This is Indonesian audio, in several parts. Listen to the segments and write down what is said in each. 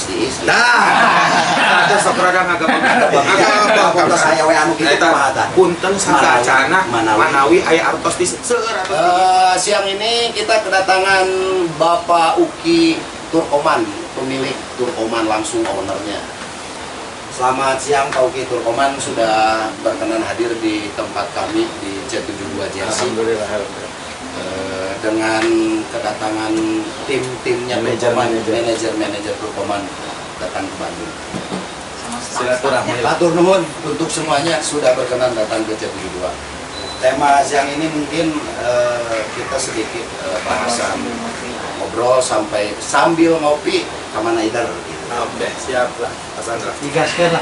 tiis. Nah, ada sekerada agak saya we anu kitu kumaha. punten sakacana manawi aya artos di seueur. Siang ini kita kedatangan Bapak Uki Turkoman, pemilik Turkoman, langsung ownernya. Selamat siang Pak Uki. Turkoman sudah berkenan hadir di tempat kami di C72 Jersey. Alhamdulillah. Dengan kedatangan tim-timnya Turkoman, manajer Turkoman datang ke Bandung. Silaturahmi. Atur nuhun untuk semuanya sudah berkenan datang ke C72. Tema siang ini mungkin kita sedikit bahasan ngobrol sambil ngopi kamana ider. Oke, siap lah, Mas Andra. Digaskeun lah.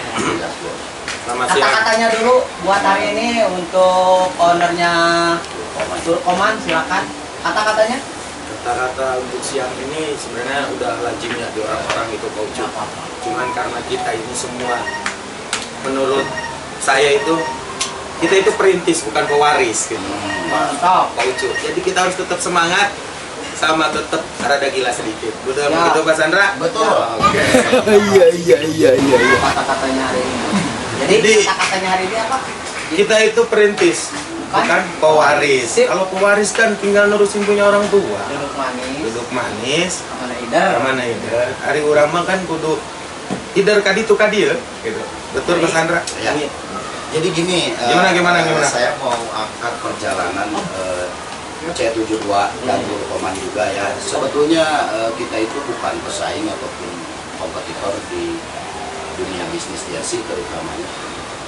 Selamat siang. Kata-katanya dulu buat hari ini untuk ownernya Turkoman, silakan. Kata-katanya? Kata-kata untuk siang ini sebenarnya udah lazimnya di orang-orang itu Pak Ucu. Cuman karena kita ini semua, menurut saya itu, kita itu perintis bukan pewaris gitu. Mantap. Pak Ucu. Jadi kita harus tetap semangat sama tetap rada gila sedikit. Betul Ya. begitu Mas Andra? Betul. Oke. Iya. Kata-katanya hari ini. Jadi kata-katanya hari ini apa? Kita itu perintis bukan pewaris. Sip. Kalau pewaris kan tinggal nurusin punya orang tua. Duduk manis. Duduk manis. Kamana ider. Mana ider? Hari urang mah kan kudu ider kaditu kadieu gitu. Betul Mas Andra? Ya. Jadi gini, Gimana? saya mau angkat perjalanan C72 dan Turkoman juga ya. Sebetulnya kita itu bukan pesaing ataupun kompetitor di dunia bisnis jersey terutamanya.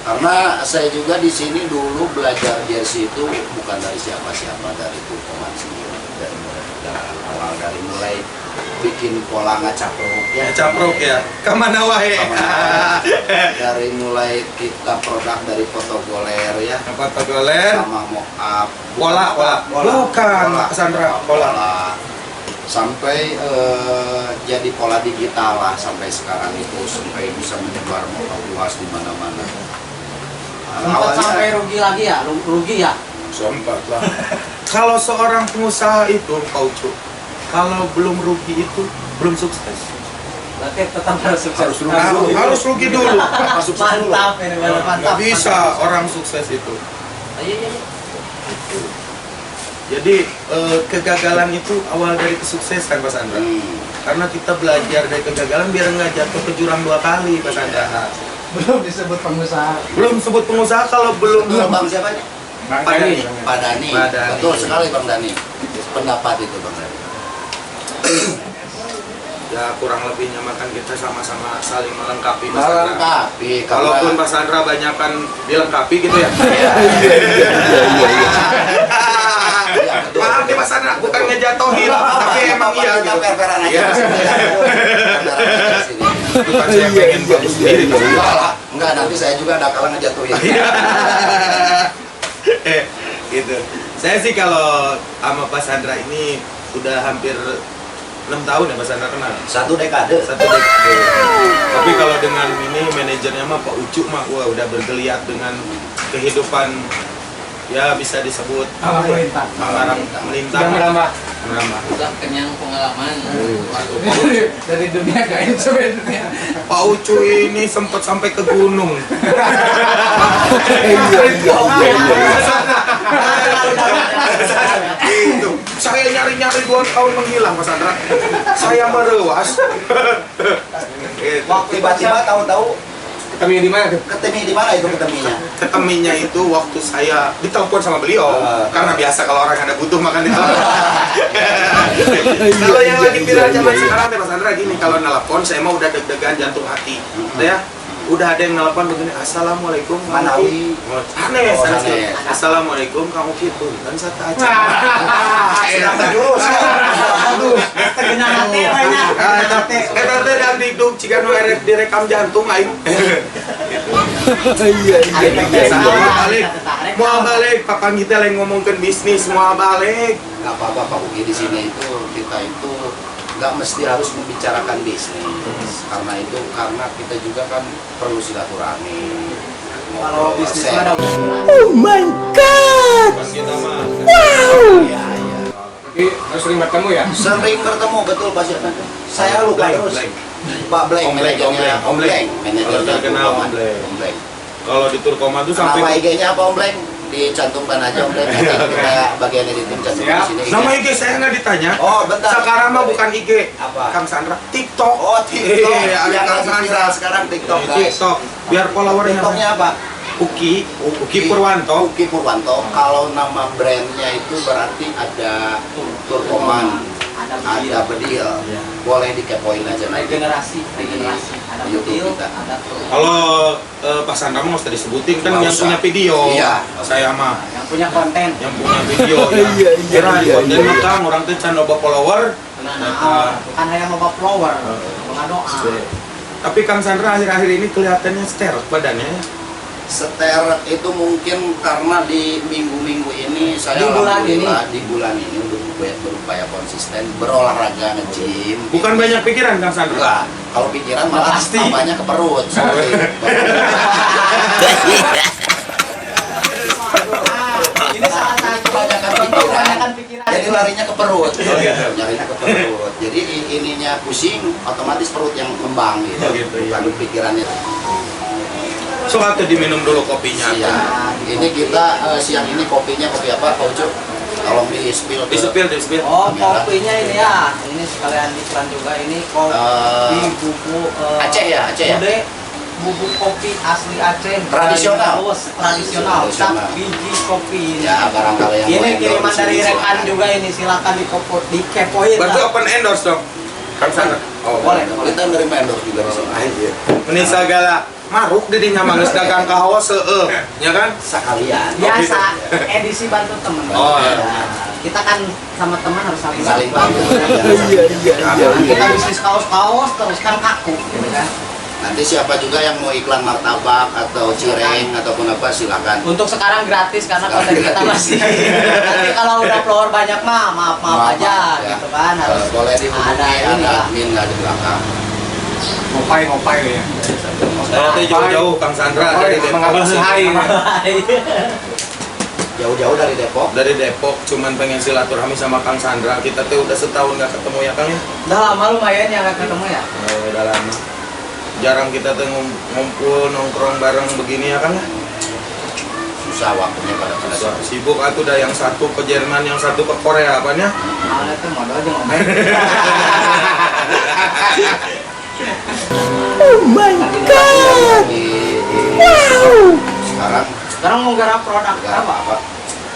Karena saya juga di sini dulu belajar jersey itu bukan dari siapa-siapa, dari Turkoman sendiri. Dari mulai bikin pola ngacapruk ya. Capruk ya. Kamana wae. Dari mulai kita produk dari fotogoler ya. Fotogoler. Sama mock up. Pola. Bukan Mas Andra, pola. Sampai jadi pola digital lah sampai sekarang itu, sampai bisa menyebar motor luas di mana-mana. Sempat sampai rugi lagi ya? Rugi ya? Sempat lah. Kalau seorang pengusaha itu Pak Ucu, kalau belum rugi itu belum sukses. Berarti tetap harus sukses. Harus rugi dulu. Mantap ini, mantap. Nggak bisa orang sukses itu. Iya. Jadi kegagalan itu awal dari kesuksesan Mas Andra. Karena kita belajar dari kegagalan biar nggak jatuh ke jurang 2 kali Mas Andra. Belum disebut pengusaha. Belum sebut pengusaha kalau belum. Bang siapa nih? Pak Dani. Betul sekali Bang Dani. Pendapat itu Bang Dani. Ya kurang lebihnya makan kita sama-sama saling melengkapi Mas Andra. Melengkapi. Kalaupun Mas Andra banyakan dilengkapi gitu ya. Maaf nih Mas Andra, bukan ngejatohin, tapi emang iya gitu. Per-peran aja. Iya. Bukan saya pengen bagus sendiri Mas Andra. Enggak, nanti saya juga ada kalah ngejatuhin. Gitu. Saya sih kalau sama Pak Sandra ini udah hampir 6 tahun ya Mas Andra kenal. 1 dekade. Tapi kalau dengan ini manajernya mah Pak Ucu mah wah udah bergeliat dengan kehidupan ya bisa disebut Melintang. melintang. Udah kenyang pengalaman. Dari dunia ke dunia. Pak Ucu ini sempat sampai ke gunung. Itu saya nyari-nyari 2 tahun menghilang Mas Andra. Saya merewas. Waktu tiba-tiba tahu-tahu Ketemu di mana tuh? ketemi di mana itu keteminya? Keteminya itu waktu saya ditelepon sama beliau karena biasa kalau orang ada butuh makan ditelepon. Kalau yang lagi viral zaman sekarang Mas Andra gini, kalau nelpon saya mau udah deg-degan jantung hati. Ya, udah ada yang nelpon begini, assalamualaikum Manawi. Hanes. Hanes. Assalamualaikum kamu gitu kan satu aja. Sedang terjurus. Terkena hati banyak. Eta teh dan diduk jika nu erek direkam jantung aing. Mau balik papan kita lagi ngomongin bisnis mau balik. Gak apa-apa Pak Uki, di sini itu kita itu nggak mesti harus membicarakan bisnis, karena kita juga kan perlu silaturahmi. Kalau bisnis Saya- ada. Oh my god! Pas kita mah. Iya. Harus sering bertemu ya? Sering bertemu betul Pak Syed. Saya lupa Lain, terus. lain. Pak Bleng, Ombleng, manajernya Ombleng. Kalau manajernya terkenal Turkoman. Ombleng. Ombleng. Kalau di Turkoman tuh Nama sampai IG-nya apa Ombleng? Dicantumkan aja Ombleng. Nanti kita bagian editing cantum di sini. nama IG saya nggak ditanya. Oh, bentar. Sekarang mah bukan IG. Apa? Kang Sandra, TikTok. Oh, TikTok. Ada Yang Kang lagi Sandra. viral sekarang TikTok, guys. TikTok. Biar followernya TikToknya apa? Uki Purwanto. Uki Purwanto. Kalau nama brandnya itu berarti ada Turkoman, ada Bedil. Boleh dikepoin aja nanti. Regenerasi. Ada YouTube video, kita. ada tuh. Kalau Pak Sandra mah usah disebutin kan Nggak yang usah. punya video. Iya. Saya mah Yang punya konten. yang punya video ya. Kira di konten mah Kang orang teh can loba follower. Bukan hanya mau flower, bunga doa. Tapi Kang Sandra akhir-akhir ini kelihatannya steril badannya. Seteret itu mungkin karena di minggu-minggu ini saya Di bulan alhamdulillah di bulan ini untuk berupaya konsisten berolahraga nge-gym. Bukan banyak pikiran Kang Sandra. Enggak, kalau pikiran malah Pasti. tambahnya ke perut. Sorry. Ini salah satu Kebanyakan pikiran. Jadi larinya ke perut, nyarinya ke perut. Jadi ininya pusing, otomatis perut yang ngembang gitu. Oh, gitu, iya. Bukan pikirannya. So atau diminum dulu kopinya. Iya. Ini kita siang ini kopinya kopi apa, Pak Ucup? Tolong di spill. Di spill. Oh, kopinya ini ya. Ini sekalian iklan juga ini kopi bubuk Aceh ya, Aceh ya. Bude, bubuk kopi asli Aceh. Tradisional. Tradisional. Tradisional. Biji kopi ini. Ya barangkali yang Ini mau kiriman endorse dari ini rekan silakan. juga ini, silakan dikepoin. Berarti lah. open endorse dong. Kang Sandra. Oh, Boleh. Kita menerima endorse juga di sini. Ini segala maruk di dinya manggeus dagang kahawa seueuh, ya kan? Sekalian. Biasa edisi bantu teman. Oh, iya. Kita kan sama teman harus saling Saling bantu. Kita bisnis kaos-kaos terus kan kaku gitu kan. Nanti siapa juga yang mau iklan martabak atau cireng ataupun apa silakan. Untuk sekarang gratis karena Sekarang konten kita gratis. masih. Nanti kalau udah follower banyak mah maaf aja ya. gitu kan. Harus Boleh dihubungi ada ini ada lah. admin lah di belakang. Ngopai ya. Kalau teh jauh-jauh Kang Sandra dari Depok. Jauh-jauh dari Depok. Dari Depok cuman pengen silaturahmi sama Kang Sandra. Kita tuh udah setahun nggak ketemu ya Kang ya. Udah lama lumayan ya nggak ketemu ya. Udah lama. Jarang kita tuh ngumpul nongkrong bareng begini ya Kang ya. Susah waktunya pada Sibuk atuh dah yang satu ke Jerman, yang satu ke Korea apanya? Awalnya tuh modal aja ngomong. Oh my god! Wow! Sekarang Sekarang mau garap produk nggak apa? apa-apa.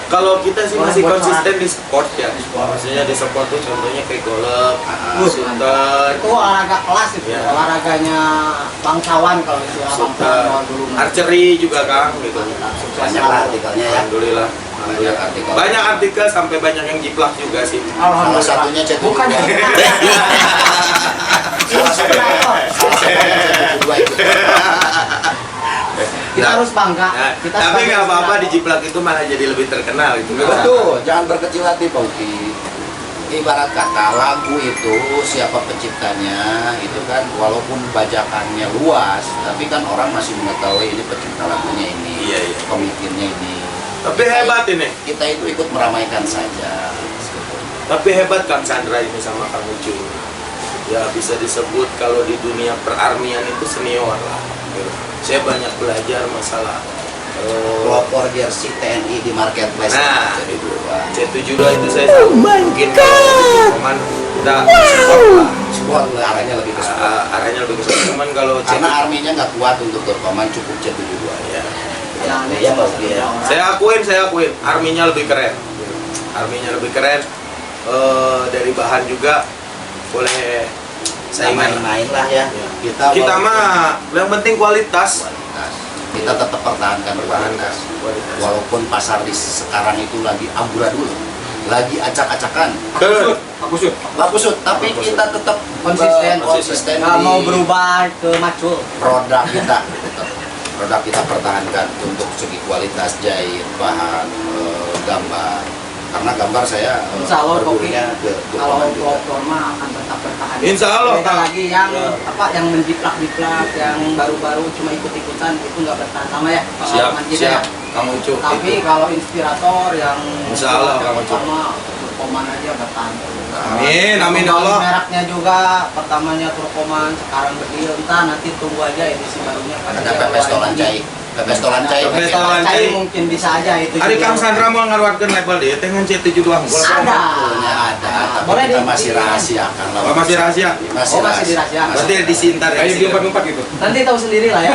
Kalau kita sih masih Buat konsisten di sport ya. Maksudnya di sport tuh contohnya kayak golf, shooter, Itu olahraga kelas itu, Ya. olahraganya bangsawan kalau istilah bangsawan shooter, kalau dulu. archery juga Kang gitu. Banyak lah artikelnya ya. Alhamdulillah. Banyak artikel. Banyak artikel sampai banyak yang jiplak juga sih. Salah satunya chat Bukan dua. Salah satunya chat dua itu. kita harus bangga. Nah, Kita tapi sebagai nggak apa-apa di inspirator. jiplak itu malah jadi lebih terkenal itu. Betul, jangan berkecil hati Pak Uki. Ibarat kata lagu itu siapa penciptanya itu kan walaupun bajakannya luas, tapi kan orang masih mengetahui ini pencipta lagunya ini, Iya, iya. pemikirnya ini. Tapi hebat ini. Kita itu ikut meramaikan saja. Tapi hebat Kang Sandra ini sama Kang Ucu. Ya bisa disebut kalau di dunia perarmian itu senior lah. Saya banyak belajar masalah Pelopor jersey TNI di marketplace. Nah, itu. C72 itu saya Oh my mungkin kalau di Koman udah support lah. Sport arahnya lebih ke sport. Arahnya lebih ke sana. Cuman kalau Karena C72 arminya nggak kuat untuk Turkoman, cukup C72 ya. Jangan Ya Pak Uki ya. saya akuin arminya lebih keren. Arminya lebih keren. Dari bahan juga boleh saingan. Main-main lah ya. Kita walaupun mah yang penting kualitas. kita tetap pertahankan kualitas. Walaupun pasar di sekarang itu lagi amburadul, lagi acak-acakan, lapusut, tapi kita tetap konsisten Nggak di mau berubah ke macul. produk kita. Produk kita pertahankan untuk segi kualitas jahit, bahan, gambar. Karena gambar saya Insya Allah kopi bergurunya ke kalau Turkoman juga. pelopor mah akan tetap bertahan. Insya Allah, Beda Kang. lagi yang Ya. yang menjiplak-jiplak, yang baru-baru cuma ikut-ikutan itu nggak bertahan lama ya. Siap, pengalaman kita siap. ya. Kang Ucu Tapi itu. kalau inspirator yang Insya Allah, Kang Ucu. pertama Turkoman aja bertahan. Amin, amin ya Allah. Mereknya juga pertamanya Turkoman, sekarang berdiri, entah nanti tunggu aja edisi barunya. Ada pepes tolancai. Pepes tolancai. Pepes Kalau tolancai. mungkin bisa aja itu. Hari juga. Kang Sandra mau ngaruarkan level dia, dengan C72 Ada. Sebetulnya ada, tapi Boleh kita di- masih rahasiakan lah. Oh, masih rahasia? Masih Oh, masih dirahasiakan. Berarti disintar ya. Kayak di umpat-umpat gitu. Nanti tahu sendiri lah ya.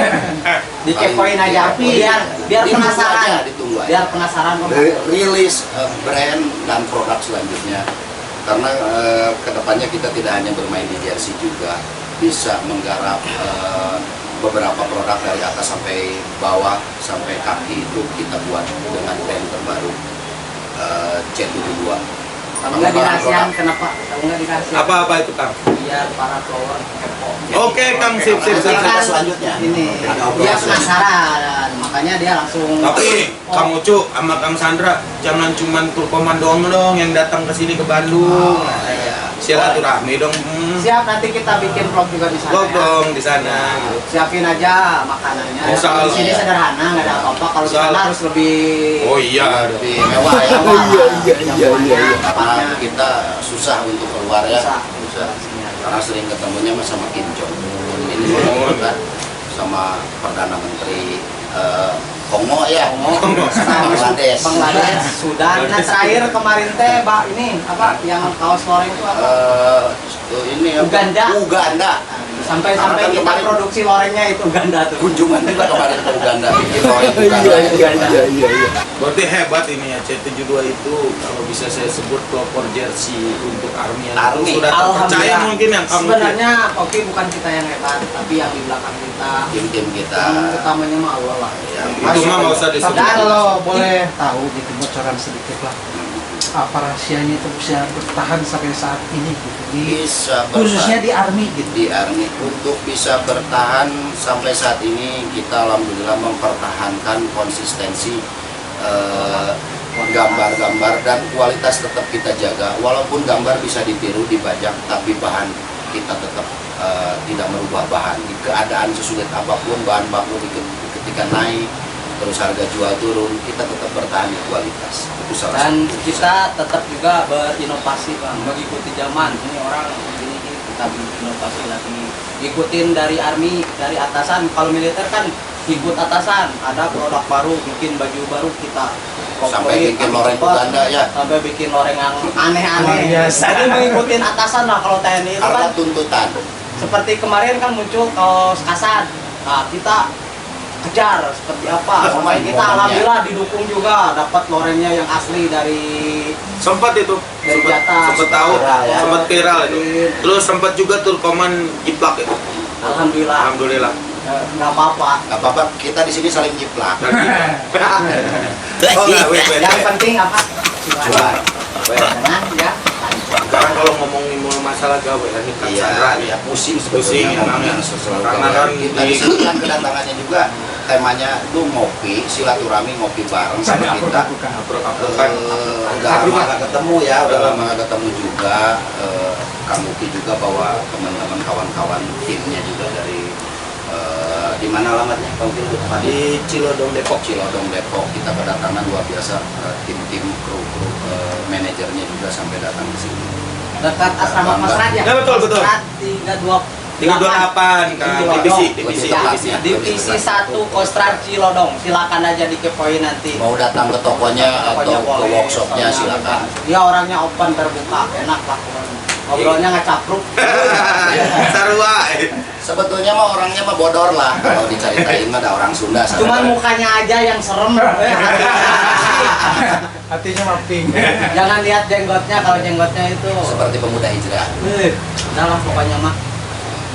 Dikepoin aja, biar Ditunggu penasaran. aja, ditunggu aja. Biar penasaran kok. Rilis brand dan produk selanjutnya, karena kedepannya kita tidak hanya bermain di jersey juga, bisa menggarap beberapa produk dari atas sampai bawah sampai kaki itu kita buat dengan brand terbaru C72. Kalau nggak dirahasiakan kenapa? Kalau nggak dirahasiakan. Apa itu Kang? Biar para follower kepo. Oke Kang, sip. Nanti kita selanjutnya Ini ada dia obrolan penasaran, makanya dia langsung. Tapi Kang Ucu sama Kang Sandra jangan cuman Turkoman dong yang datang ke sini ke Bandung. Silaturahmi dong. Siap, nanti kita bikin vlog juga di sana. Vlog ya. dong di sana. gitu. Siapin aja makanannya. Insya Allah. Di sini sederhana, nggak ada apa-apa. Kalau di Insya sana Allah. harus lebih. Oh iya. lebih mewah ya. Karena kita susah untuk keluar ya. Susah. Karena sering ketemunya sama Kim Jong Un ini kan, sama Perdana Menteri Kongo ya. Bangladesh. Bangladesh, Sudan. Nah terakhir kemarin teh, Pak, ini apa yang kaos loreng itu apa? Ini apa? Uganda. Sampai Karena kan kita kemarin- produksi lorengnya itu Uganda tuh. Kunjungan kita kemarin ke Uganda bikin orang Uganda. Berarti hebat ini ya, C72 itu kalau bisa saya sebut pelopor jersey untuk Army yang Army. sudah terpercaya mungkin yang Kang Sebenarnya oke bukan kita yang hebat, tapi yang di belakang kita. Tim-tim kita. Yang utamanya mah Allah lah. Ya, itu mah nggak usah disebut. Dan kalau boleh tahu gitu bocoran sedikit lah, apa rahasianya itu bisa bertahan sampai saat ini gitu, Bisa khususnya bertahan di Army gitu. di Army. Untuk bisa bertahan sampai saat ini kita alhamdulillah mempertahankan konsistensi gambar-gambar dan kualitas tetap kita jaga. Walaupun gambar bisa ditiru, dibajak, tapi bahan kita tetap tidak merubah bahan. Di keadaan sesulit apapun bahan baku ketika naik, terus harga jual turun, kita tetap bertahan di kualitas. Itu salah Dan satu. kita tetap juga berinovasi Bang, mengikuti zaman. Ini orang begini kita berinovasi lagi. Ikutin dari Army, dari atasan. Kalau militer kan ikut atasan, ada produk baru, bikin baju baru kita Sampai bikin loreng Uganda ya. Sampai bikin loreng yang aneh-aneh. Luar biasa. Jadi mengikutin atasan lah kalau TNI itu Karena kan. tuntutan. Seperti kemarin kan muncul kaos Kasan. Nah, kita kejar seperti apa. Pemain kita alhamdulillah didukung juga, dapat lorengnya yang asli dari Sempat itu, Dari jatah. sempat tahu, Viral, ya. sempat viral itu. Terus sempat juga Turkoman jiplak itu. alhamdulillah. Alhamdulillah. Nggak apa-apa. Gak apa-apa, kita di sini saling jiplak. Dan jiplak. Oh enggak, wait. Yang penting apa? Juara. Jangan ya. Sekarang kalau ngomongin masalah gawe ini Kang Sandra nih. ya pusing Pusing, sebetulnya emang ya. ngomongin selalu Karena gawe. kan Kita di- di sini kan kedatangannya juga temanya itu ngopi, silaturahmi, ngopi bareng sama kita. Aprok-aprokan. Udah lama gak ketemu ya, udah lama gak ketemu juga. Kang Uki juga bawa teman-teman kawan-kawan timnya juga dari di mana alamatnya? Kang Uki lebih tepat Di Cilodong Depok. Cilodong Depok. Kita kedatangan luar biasa, tim-tim kru manajernya juga sampai datang ke sini. Dekat asrama Kosrat ya. Ya, betul. Kosrat 328 Kang, divisi. Divisi 1 Kostrat Cilodong. Silakan aja dikepoin nanti. Mau datang ke tokonya atau Pokoknya ke boleh. workshopnya silakan. Dia orangnya open, terbuka, enak lah. Ngobrolnya nggak capruk. Sarua. Sebetulnya mah orangnya mah bodor lah. Kalau diceritain mah ada orang Sunda. sana. Cuman mukanya aja yang serem. Hatinya mapping. Jangan lihat jenggotnya, kalau jenggotnya itu. Seperti pemuda hijrah. Udah lah pokoknya mah.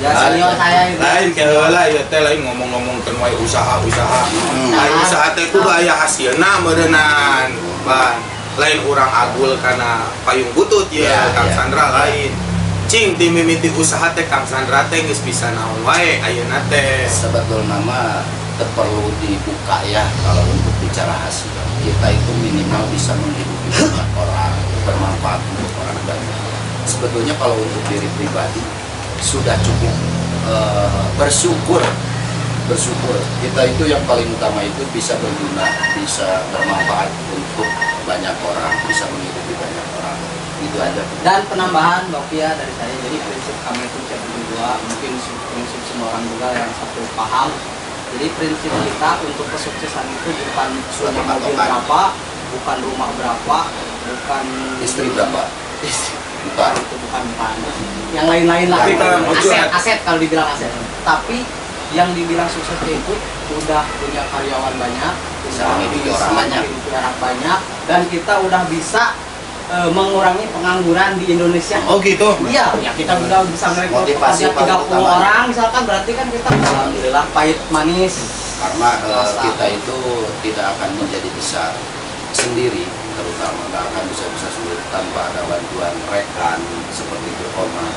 Ya senior saya itu. Lain kayak lah ya teh lain ngomong-ngomong kan wae usaha-usaha. Lain usaha teh kudu aya hasilna meureunnan. Ban. Lain urang agul karena payung butut ya, Ya, Kang ya. Sandra lain. Cing ti mimiti usaha teh Kang Sandra teh geus bisa naon wae ayeuna teh. Sebetulnya mah perlu dibuka ya kalau untuk bicara hasil. Kita itu minimal bisa menghidupi banyak orang, bermanfaat untuk orang banyak. Sebetulnya kalau untuk diri pribadi sudah cukup bersyukur. Kita itu yang paling utama itu bisa berguna, bisa bermanfaat untuk banyak orang, bisa menghidupi banyak orang. Itu aja. Dan penambahan Nokia dari saya, jadi prinsip kami itu C72, mungkin prinsip semua orang juga yang satu paham. Jadi prinsip kita untuk kesuksesan itu bukan Suatu punya mobil patokan. berapa, bukan rumah berapa, bukan Istri berapa? Bukan. itu bukan. Yang lain-lain lah. Tapi kalau Aset kalau dibilang aset. Tapi yang dibilang sukses itu udah punya karyawan banyak, Bisa udah menghidupi orang banyak. menghidupi orang banyak, dan kita udah bisa mengurangi pengangguran di Indonesia. Oh gitu. Iya, ya kita udah bisa merekrut Motivasi pekerja paling 30 utama. orang misalkan, berarti kan kita alhamdulillah pahit manis. Karena Rasa. kita itu tidak akan menjadi besar sendiri, terutama nggak akan bisa sendiri tanpa ada bantuan rekan seperti Turkoman,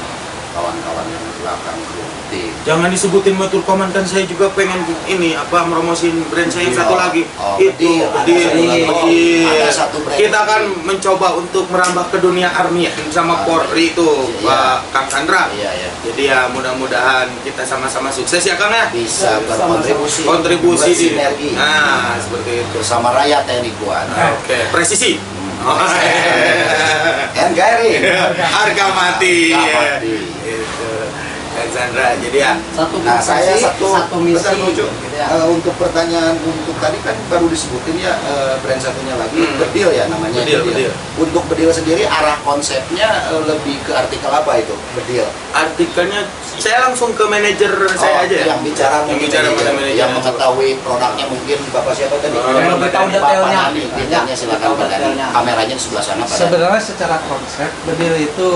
kawan-kawan yang di belakang tim. Jangan disebutin Matur Koman, kan saya juga pengen ini promosiin brand saya yang satu lagi. Oh, Itu Bedil. Ada satu brand. Kita kan mencoba untuk merambah ke dunia army ya, sama Polri itu Iya. Pak Kang Sandra. Iya, iya. Jadi ya mudah-mudahan kita sama-sama sukses ya Kang ya. Bisa berkontribusi, Kontribusi di bersinergi Nah, seperti itu. bersama rakyat TNI Kuat. Oke, presisi. NKRI. Harga mati. Harga mati. Itu. Kang Sandra. Jadi ya Satu Nah, saya satu misi. bentar, Bang Ucu. Gitu ya. Untuk pertanyaan untuk tadi kan baru disebutin ya brand satunya lagi Bedil ya namanya. Bedil. Untuk Bedil sendiri arah konsepnya lebih ke artikel apa itu Bedil? artikelnya saya langsung ke manajer saya aja ya. Yang bicara Yang bicara pada manajer. yang mengetahui produknya mungkin Bapak siapa tadi? Yang lebih tahu Pak detailnya. Nani, detailnya silakan Tahu Pak Nani. detailnya. Kameranya di sebelah sana Pak Nani. Sebenarnya secara konsep Bedil itu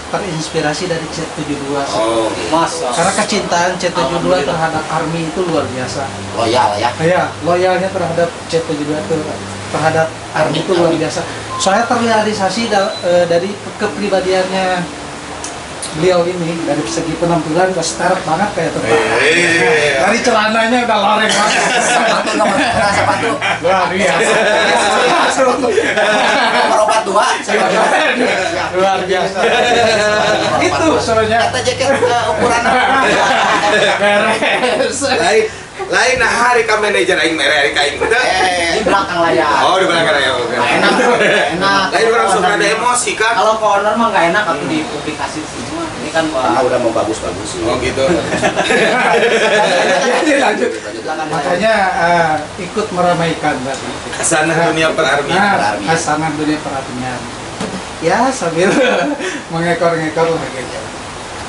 terinspirasi dari C72. Oh, Mas, Karena kecintaan C72 terhadap Army itu luar biasa. Loyal ya. Ya, loyalnya terhadap C72 itu terhadap Army itu luar biasa. Soalnya terrealisasi dari kepribadiannya beliau ini, dari segi penampilan udah seret banget kayak tentara. Dari celananya udah loreng banget. Sepatu nomor sepatu. Luar biasa. Nomor 42. Luar biasa. Itu soalnya. Kata jaket ukuran Beres. lain hari ka manajer aing mere hari ka aing udah. di belakang layar. Oh, di belakang ya. Oke. Enak, enak. Lain orang suka ada emosi kan. Kalau ke owner mah nggak enak atau dipublikasi semua. Ini kan karena udah mau bagus-bagus. Oh gitu. Jadi lanjut. Makanya ikut meramaikan tadi. Kesana dunia perarmian. Nah, khasanah dunia perarmian. Ya sambil mengekor-ngekor lah gitu.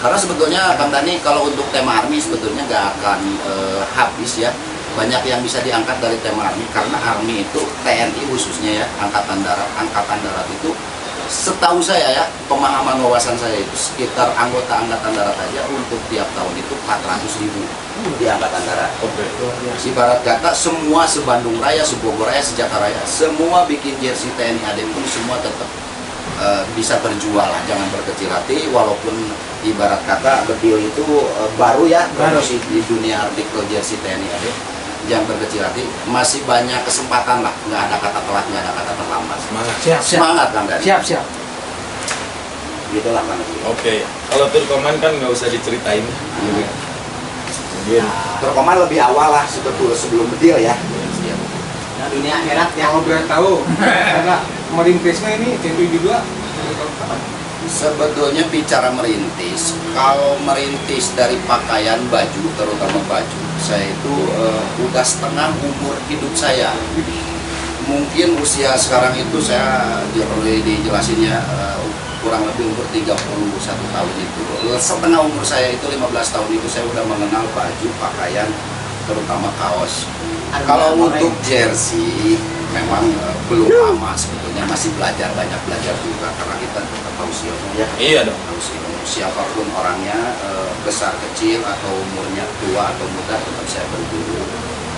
Karena sebetulnya Kang Dani kalau untuk tema army sebetulnya nggak akan habis ya. Banyak yang bisa diangkat dari tema army karena army itu TNI khususnya ya, angkatan darat itu setahu saya ya, pemahaman wawasan saya itu sekitar anggota angkatan darat aja untuk tiap tahun itu 400.000 di angkatan darat. Ibarat kata semua se-Bandung Raya, se-Bogor Raya, Sejahtera Raya, semua bikin jersey TNI AD pun semua tetap bisa berjual lah, jangan berkecil hati walaupun ibarat kata Bedil itu baru ya promosi di dunia artikel jersey TNI AD, jangan berkecil hati, masih banyak kesempatan lah, nggak ada kata telat, nggak ada kata terlambat. Semangat. Siap. Semangat Kang Dani. Siap. Gitulah Kang Dani. Oke. Kalau Turkoman kan nggak usah diceritain. Mungkin. Turkoman lebih awal lah sebelum Bedil ya. Nah, dunia akhirat ya. Kalau boleh tahu, karena merintisnya ini C72 Sebetulnya bicara merintis, kalau merintis dari pakaian baju, terutama baju, saya itu udah setengah umur hidup saya. Mungkin usia sekarang itu saya dijelasinnya kurang lebih umur 31 tahun itu. Setengah umur saya itu 15 tahun itu saya udah mengenal baju, pakaian, terutama kaos. Kalau untuk jersey memang belum lama sebetulnya, masih banyak belajar juga karena kita tetap tahu ilmu ya. Iya dong. Tahu ilmu siapapun orangnya, besar kecil atau umurnya tua atau muda, tetap saya berguru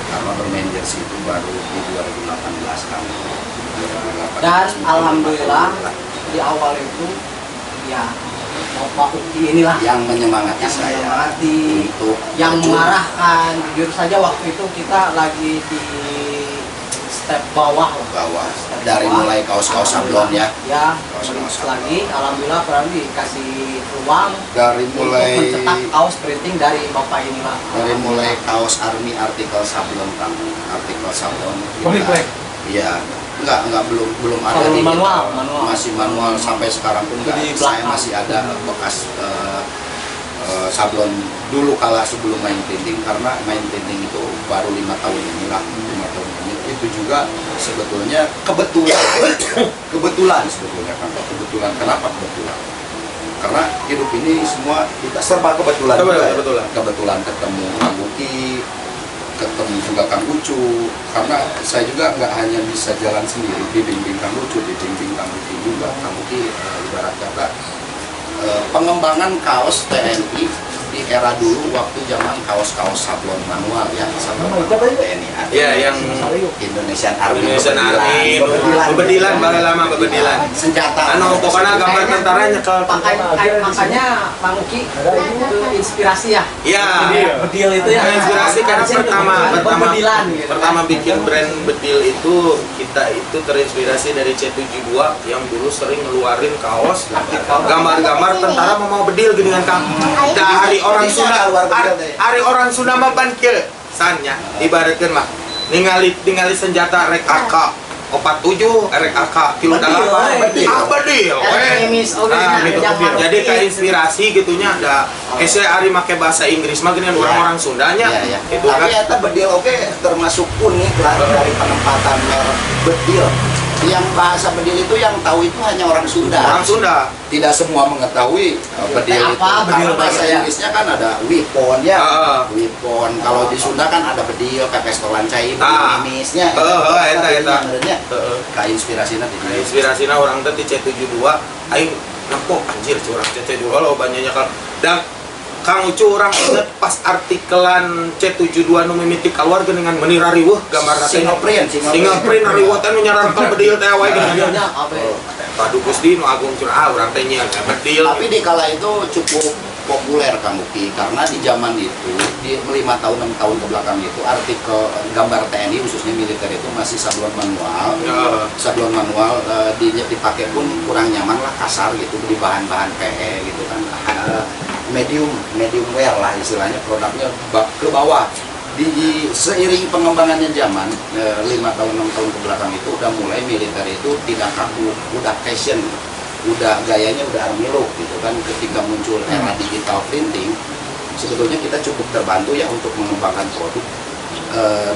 karena bermain jersey itu baru di 2018 kan. Dan alhamdulillah di awal itu ya Bapak Uki inilah yang menyemangati yang saya menyemangati, untuk yang berjuang. mengarahkan. Jujur saja waktu itu kita lagi di step bawah lah. Bawah dari mulai kaos-kaos sablon ya, Ya, Kaos-kaos terus lagi alhamdulillah Prami dikasih ruang dari untuk mulai mencetak kaos printing dari Bapak inilah. dari mulai kaos army artikel sablon kan, artikel sablon Polyplek. iya, Enggak, belum ada Oh, digital. manual. Masih manual sampai sekarang pun enggak. Di Saya belakang. masih ada bekas sablon dulu kala sebelum main printing, karena main printing itu baru 5 tahun ini lah. 5 tahun ini itu juga sebetulnya kebetulan sebetulnya kan. Kenapa kebetulan? Karena hidup ini semua kita serba kebetulan. Kebetulan ketemu Kang Uki, ketemu juga Kang Ucu, karena saya juga nggak hanya bisa jalan sendiri, dibimbing Kang Ucu, dibimbing Kang Uki juga. Kang Uki ibarat kata pengembangan kaos TNI di era dulu waktu zaman kaos-kaos sablon manual ya, sablon manual TNI ada. Ya, yang Indonesian Army, Indonesian Army, bebedilan, bahan lama bebedilan. senjata. Pokoknya gambar tentara nyekel. Makanya Bang Uki itu inspirasi ya. Iya. Bedil itu ya. Inspirasi karena bedilan gitu. pertama bikin brand bedil itu kita itu terinspirasi dari C72 yang dulu sering ngeluarin kaos gambar-gambar tentara mau bedil gini kan Kang. Dari orang Sunda, hari orang Sunda mah ban kieu sannya ibaratkeun mah ningali senjata rek AK 47 rek AK kilo dalam bedil jadi kayak inspirasi gitunya ada ari make bahasa Inggris mah gini orang-orang Sundanya Itu tapi eta bedil oke termasuk unik lah dari penempatan merek bedil. Yang bahasa bedil itu yang tahu itu hanya orang Sunda. Orang Sunda. Tidak semua mengetahui bedil itu. Bedil Karena bahasa Inggrisnya kan ada wipon ya. Wipon. Kalau di Sunda kan ada bedil, pepes tolancai, mimisnya. Eta. Ka inspirasina di dieu. Inspirasina orang teh di C72 aing nepok anjir curang C72 lo banyaknya kalau dan Kang Ucu orang inget pas artikelan C72 nu mimiti keluar dengan menira riweuh gambar teh Singoprint riweuh teh nu nyarankeun bedil teh wae geuning. Apa? Padu Gusti nu agung curang urang teh nyeun bedil. Tapi di kala itu cukup populer Kang Uki, karena di zaman itu di 5 tahun 6 tahun ke belakang itu artikel gambar TNI khususnya militer itu masih sablon manual. Sablon manual dipakai pun kurang nyaman lah, kasar gitu, di bahan-bahan PE gitu kan. medium wear lah istilahnya, produknya ke bawah. Di seiring pengembangannya zaman 5 tahun 6 tahun ke belakang itu udah mulai militer itu tidak kaku, udah fashion, udah gayanya udah army look gitu kan. Ketika muncul era digital printing, sebetulnya kita cukup terbantu ya untuk mengembangkan produk,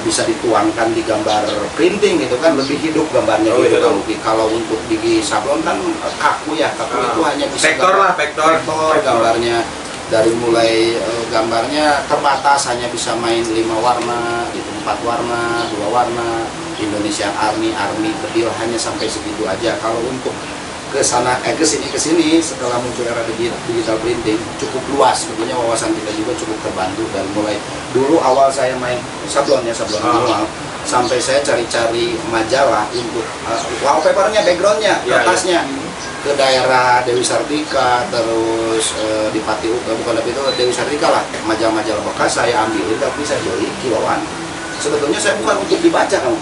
bisa dituangkan di gambar printing gitu kan, lebih hidup gambarnya gitu. Kalau untuk di sablon kan kaku ya, itu hanya bisa vektor gambarnya. Dari mulai gambarnya terbatas, hanya bisa main 5 warna gitu, 4 warna, 2 warna. Indonesian Army bedil hanya sampai segitu aja. Kalau untuk ke sini setelah muncul era digital printing cukup luas, sebetulnya wawasan kita juga cukup terbantu. Dan mulai dulu awal saya main sablon manual, sampai saya cari-cari majalah untuk wallpapernya, backgroundnya, kertasnya, ke daerah Dewi Sartika, terus di Pati bukan itu Dewi Sartika lah, majalah-majalah bekas saya ambilin, tapi saya beli kiloan. Sebetulnya saya bukan untuk dibaca kan,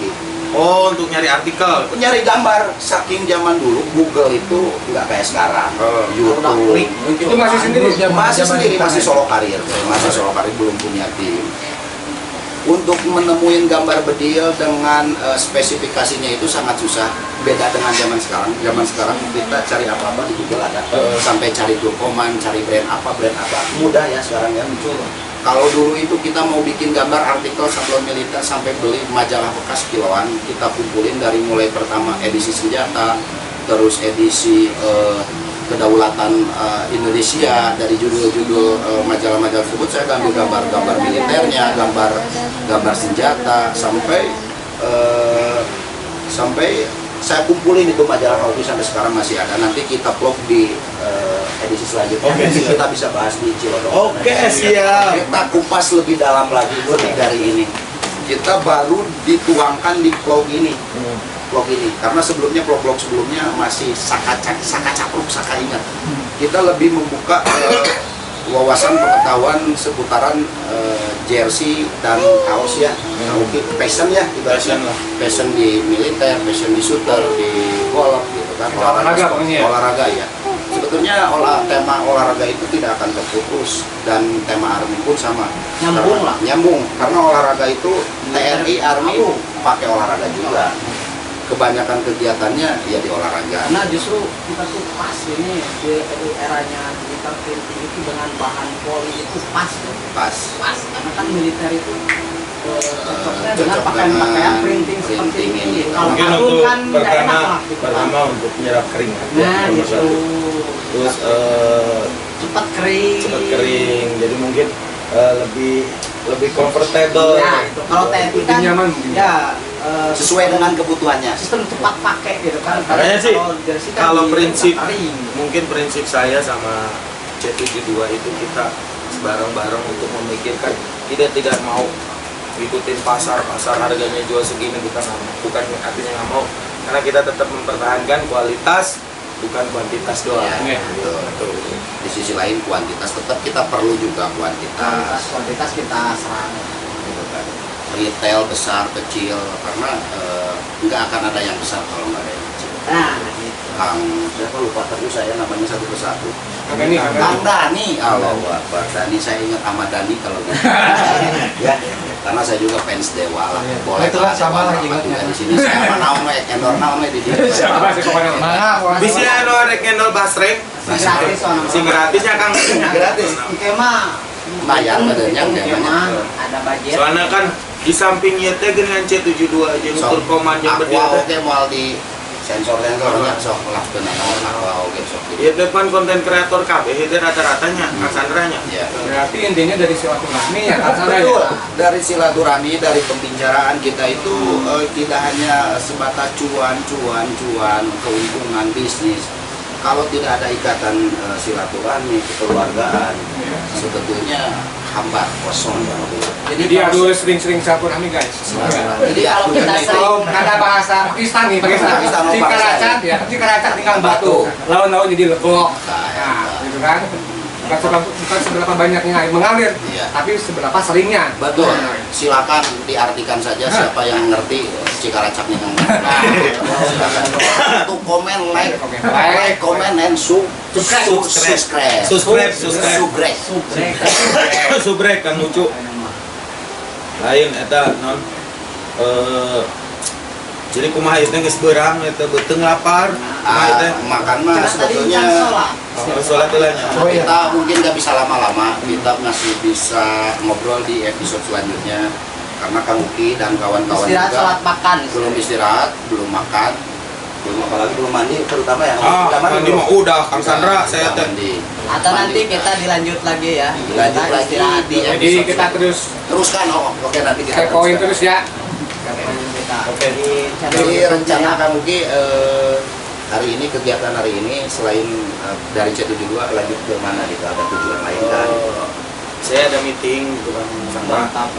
Oh, untuk nyari artikel, nyari gambar. Saking zaman dulu Google itu nggak kayak sekarang. YouTube Itu masih sendiri? masih solo karir, belum punya tim. Untuk menemuin gambar bedil dengan spesifikasinya itu sangat susah. Beda dengan zaman sekarang. Zaman sekarang kita cari apa-apa di Google ada. Sampai cari dokumen, cari brand apa, mudah ya sekarang ya muncul. Kalau dulu itu kita mau bikin gambar artikel sablon militer sampai beli majalah bekas kiloan, kita kumpulin dari mulai pertama edisi senjata, terus edisi kedaulatan Indonesia, dari judul-judul majalah-majalah tersebut saya ambil gambar-gambar militernya, gambar senjata, sampai saya kumpulin itu majalah Kauki sampai sekarang masih ada. Nanti kita vlog di edisi selanjutnya. Kita bisa bahas di Cilodong. siap. Kita kupas lebih dalam lagi, lebih dari ini. Kita baru dituangkan di vlog ini. Karena sebelumnya vlog sebelumnya masih saka ingat. Kita lebih membuka wawasan pengetahuan seputaran jersey dan kaos ya, fashion ya, fashion di militer, fashion di shooter, di golf gitu kan, olahraga ya. Sebetulnya tema olahraga itu tidak akan terputus, dan tema army pun sama, nyambung karena olahraga itu TNI Army pakai olahraga juga. kebanyakan kegiatannya ya di olahraga. Karena justru kita tuh pas ini di eranya digital printing itu dengan bahan poli itu pas tuh. Pas. Karena kan militer itu cocoknya dengan Cocok pakaian dengan printing seperti printing ini. ini. Kalau Mungkin kartun untuk kan nggak enak pertama lah gitu kan. untuk menyerap kering. Nah Nomor gitu. satu. Terus Cepat kering. cepat kering, jadi mungkin lebih comfortable. Ya, itu. Kalau TNI kan Lebih nyaman mungkin. ya Sesuai dengan kebutuhannya. sistem cepat pakai gitu kan. Makanya sih, jersey kan kalau di- prinsip kering. mungkin prinsip saya sama C72 itu kita bareng-bareng untuk memikirkan kita tidak mau ngikutin pasar harganya jual segini, bukan artinya nggak mau, karena kita tetap mempertahankan kualitas bukan kuantitas doang. Ya, betul. Di sisi lain kuantitas tetap kita perlu juga kuantitas. Kuantitas kita serang. Gitu kan. Retail besar kecil karena nggak akan ada yang besar kalau nggak ada yang kecil. Nah, gitu. Kang siapa lupa terus saya namanya satu persatu. Kang Kang Dani, Allah Akbar. Dani saya ingat sama Dani kalau gitu. Ya, karena saya juga fans Dewa lah. Boleh Itulah lah, sama Dewa lah juga ingatnya. di sini. Siapa namanya endor namanya di sini. Siapa sih pokoknya? Bisa anu rek ngendol basreng, Gratis soalnya. si gratisnya Kang. Gratis. Oke mah Bayar badannya Oke, udah banyak. mah ada budget. Soalnya kan di samping ieu teh dengan C72 aja Sok, untuk koman yang Aqua berdiri. oke mau di sensor-sensornya sok lah benar Aqua oke sok gitu. Ieu teh kan konten kreator kabeh itu rata-ratanya Kang Sandranya. Ya. Berarti intinya dari silaturahmi ya Kang Sandra Betul. ya. Dari silaturahmi, dari pembicaraan kita itu tidak hanya sebatas cuan, keuntungan bisnis. Kalau tidak ada ikatan silaturahmi, kekeluargaan, sebetulnya hambar kosong ya. Jadi harus sering-sering silaturahmi guys. Jadi kalau kita Kalau ada bahasa Pakistan nih, Pakistan. Pakistan, oh, Cikaracat ya, Cikaracat tinggal batu. Lawan-lawan jadi legok. Nah, gitu kan. Bukan seberapa banyaknya air mengalir, Iya. tapi seberapa seringnya. Betul. Silakan diartikan saja siapa yang ngerti Cikaracaknya yang silakan. Untuk komen, like, comment, and subscribe. Subrek Kang lucu. Lain eta non jadi kumaha ieu teh geus beurang eta beuteung lapar. Kumaha teh Makan mah Karena tadi sebetulnya kan sholat. salat heulanya. Oh, iya. kita mungkin nggak bisa lama-lama, kita masih bisa ngobrol di episode selanjutnya karena Kang Uki dan kawan-kawan Istirahat juga sholat makan. belum istirahat, belum makan, belum apalagi belum mandi terutama ya. Udah Mandi belum? mah udah Kang Sandra Udah saya teh. mandi. Atau Mandi nanti udah. kita dilanjut lagi ya. Dilanjut Kita lagi istirahat di dulu. Jadi kita terus teruskan. Oke nanti kita kepoin teruskan. terus ya. Kita. Oke. Di channel Jadi YouTube rencana ya. Kang Uki hari ini, kegiatan hari ini selain dari C72 lanjut ke mana gitu, ada tujuan lain kan? Saya ada meeting gitu kan sama Mantap.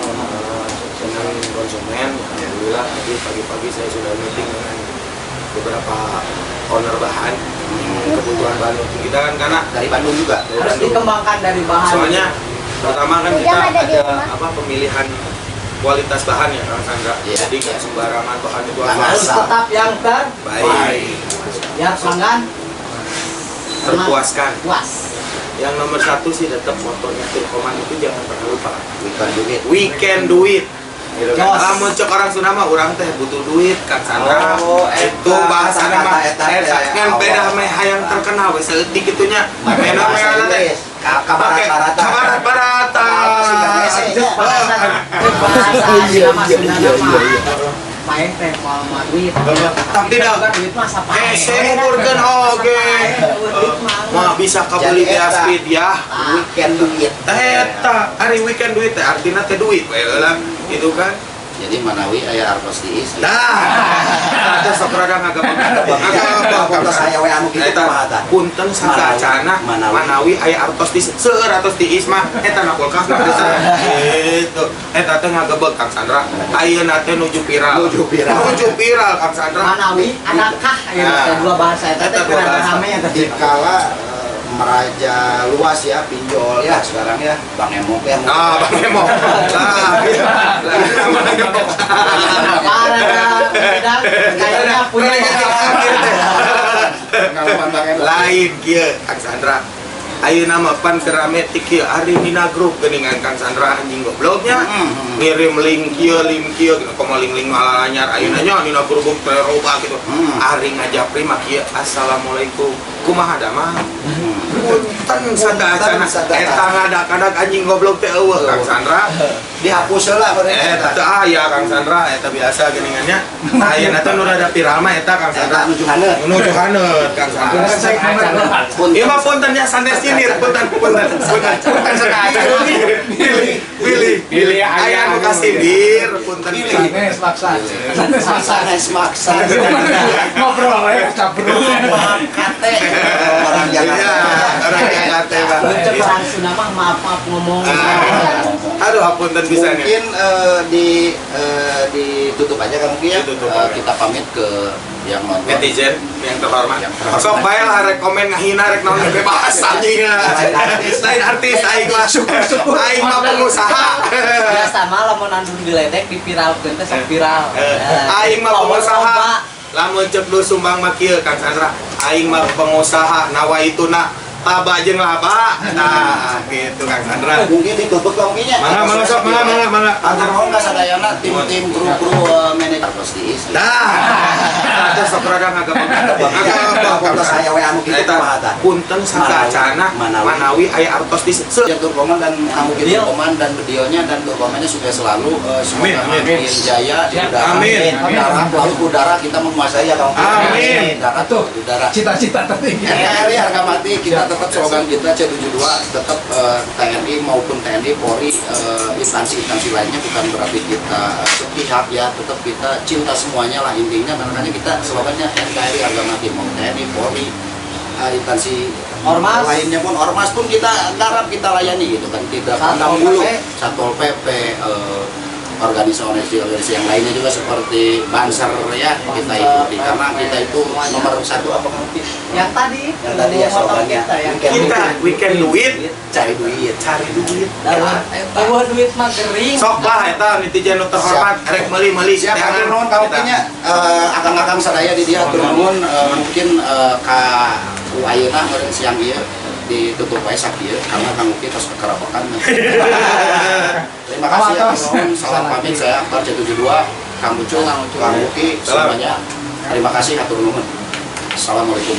dengan konsumen. Alhamdulillah tadi pagi-pagi saya sudah meeting dengan beberapa owner bahan kebutuhan bahan untuk kita kan, karena Dari Bandung juga. dari Harus Bandung. dikembangkan dari bahan. Soalnya pertama kan kita ada pemilihan kualitas bahan ya Kang Sandra. Iya. Jadi nggak sembarangan bahan itu Nah, harus Asal. tetap yang baik, biar pelanggan terpuaskan. puas. Yang nomor satu sih tetap motonya Tilkoman itu jangan pernah lupa. Bukan duit. We can do it. Gitu kan. Jos. Lamun cek orang Sunda mah urang teh butuh duit Kang Sandra. Oh, Itu eta, bahasana mah kata-kata eta ya, kan beda Allah. meh hayang terkenal we seutik kitunya. Pakai Beda meh bahasa teh. Inggris. Kabarat-barata. Kabarat-barata. Bahasa Bahasa nama Sunda nama. Main teh mau duit. Tapi dah. duit mah sapae. Saya ngukurkeun oge. Mah bisa kabeli di Aspid ya. Weekend duit. Eta hari weekend duit teh artina teh duit we lah gitu kan. Jadi Manawi aya artos diis. Nah, teh sok rada ngagabag. Kalau saya we anu kitu Eta kumaha tah? punten sagacana Manawi. Manawi aya artos di seueur artos di Isma eta na kulkas na desa. Gitu. Eta teh ngagebeg Kang Sandra. Ayeuna teh nuju viral. Nuju viral. Kang Sandra. Manawi, adakah ya Nah. dua bahasa itu Eta dua rada bahasa. rame ya tadi. Dikala meraja luas ya pinjol ya sekarang ya Bang Emok ya. Ah, Bang Emo. Lah, Bang Emo. Kenapa ada beda? Kayaknya punya Pengalaman Bang Emok. Lain kieu Kang Sandra. Ayo nama pan kerame tikieu hari dina grup geuningan Kang Sandra anjing gobloknya. Ngirim link kieu gitu komo link ala anyar ayeuna nya dina grup teroba gitu. Ari ngajapri mah kieu assalamualaikum. Kumaha da mah? Punten sadacana eta ngadak-ngadak anjing goblok teh eueuh Kang Sandra. Dihapus heula mereka. Eta aya Kang Sandra eta biasa geuningannya. Ayeuna teh nu rada viral mah eta Kang Sandra. Nuju haneut. Nuju haneut Kang Sandra. Ieu mah puntennya sandes sinir punten sekali. Pilih aya nu kasih bir punten pilih. Sanes maksa. Sanes maksa. Ngobrol ya, campur. Kate orang Jakarta. Orang Jakarta Bang. Untuk orang Sunda mah maaf ngomong. Aduh apunten bisa nih. Mungkin ditutup aja kan mungkin ya. Ditutup. Kita pamit ke yang nonton. Netizen yang terhormat. Yang terhormat. Sok bae lah rekomen ngahina rek naon bebas anjing. Lain artis aing mah. Aing mah pengusaha. Biasa mah lamun anu diledek dipiralkeun teh sok viral. Aing mah pengusaha. Lamun cek lu sumbang mah kieu Kang Sandra. Aing mah pengusaha nawaituna laba jeung laba. Nah, gitu Kang Sandra. Mungkin ditutup lah mungkin ya. Mangga sok mangga. Antar mohon ka sadayana tim kru manajer pasti. Nah, eta sok rada Kalau saya we anu kitu kumaha tah. punten sagacana Manawi aya artos di Tur Koman dan kamu gitu Koman dan videonya dan Tur Komannya sukses selalu semoga makin jaya di udara. Amin. Laut udara kita menguasai ya kamu. Amin. Darat udara. Cita-cita tertinggi. RRI harga mati kita tetap slogan kita C72 tetap TNI maupun TNI Polri instansi-instansi lainnya bukan berarti kita sepihak ya, tetap kita cinta semuanya lah intinya. Makanya kita slogannya NKRI harga mati mau TNI Polri instansi Ormas. lainnya pun ormas pun kita garap kita layani gitu kan, tidak pandang bulu. Satpol PP organisasi yang lainnya juga seperti Banser ya kita ikuti karena kita itu nomor satu apa ngerti Yang tadi ya slogannya we can do it. cari duit. Bahwa duit mah gering. Sok bah eta netizen nu terhormat rek meuli Siap atur nuhun ka mungkinnya akang-akang sadaya di dia atur nuhun mungkin ka ayeuna meureun siang ieu ditutup wae sakieu karena Kang Uki tos kekerapakan. Terima kasih ya, salam pamit saya Akbar C72, Kang Ucu, Kang Uki semuanya. Terima kasih atur nuhun. Assalamualaikum.